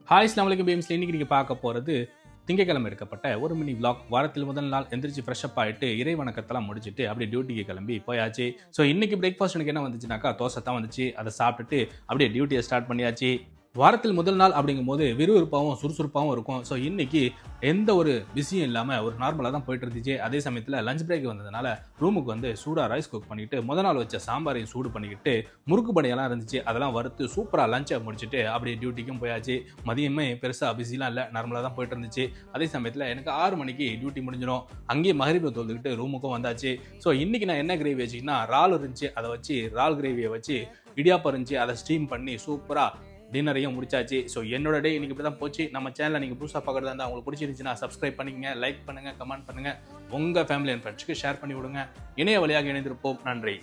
Hi அஸ்ஸலாமு அலைக்கும் பீம்ஸ்ல இன்னைக்கு நீங்க பார்க்க போறது திங்கட்கிழமை எடுக்கப்பட்ட ஒரு மினி vlog. வாரத்தில் முதல் நாள் எந்திரிச்சு ஃப்ரெஷ் அப் ஆயிட்டு இறை வணக்கத்தெல்லாம் முடிச்சுட்டு அப்படியே டியூட்டிக்கு கிளம்பி போயாச்சு. ஸோ இன்னைக்கு பிரேக்ஃபாஸ்ட் எனக்கு என்ன வந்துச்சுனாக்கா தோசை தான் வந்துச்சு. அதை சாப்பிட்டுட்டு அப்படியே டியூட்டியை ஸ்டார்ட் பண்ணியாச்சு. வாரத்தில் முதல் நாள் அப்படிங்கும்போது விறுவிறுப்பாகவும் சுறுசுறுப்பாகவும் இருக்கும். ஸோ இன்னைக்கு எந்த ஒரு பிஸியும் இல்லாமல் ஒரு நார்மலாக தான் போயிட்டு இருந்துச்சு. அதே சமயத்தில் லஞ்ச் பிரேக் வந்ததுனால ரூமுக்கு வந்து சூடாக ரைஸ் குக் பண்ணிட்டு முத நாள் வச்ச சாம்பாரையும் சூடு பண்ணிக்கிட்டு முறுக்கு படையெல்லாம் இருந்துச்சு. அதெல்லாம் வறுத்து சூப்பராக லஞ்சை முடிச்சுட்டு அப்படியே டியூட்டிக்கும் போயாச்சு. மதியமே பெருசாக பிஸிலாம் இல்லை, நார்மலாக தான் போயிட்டு இருந்துச்சு. அதே சமயத்தில் எனக்கு 6 மணிக்கு டியூட்டி முடிஞ்சிடும். அங்கேயே மகரிபை தொழுதுகிட்டு ரூமுக்கும் வந்தாச்சு. ஸோ இன்னைக்கு நான் என்ன கிரேவி வச்சுக்கினா இறால் இருந்துச்சு. அதை வச்சு இறால் கிரேவியை வச்சு இடியாப்பம் இருந்துச்சு. அதை ஸ்டீம் பண்ணி சூப்பராக டின்னரையும் முடிச்சாச்சு. ஸோ என்னோட டே இன்னைக்கு இப்படி தான் போச்சு. நம்ம சேனலை நீங்கள் புதுசாக பார்க்குறதா இருந்தால் உங்களுக்கு பிடிச்சிருந்துச்சுன்னா சப்ஸ்கிரைப் பண்ணிக்கங்க, லைக் பண்ணுங்கள், கமெண்ட் பண்ணுங்கள், உங்கள் ஃபேமிலி அண்ட் ஃப்ரெண்ட்ஸ்க்கு ஷேர் பண்ணி விடுங்க. இணைய வழியாக இணைந்திருப்போம். நன்றி.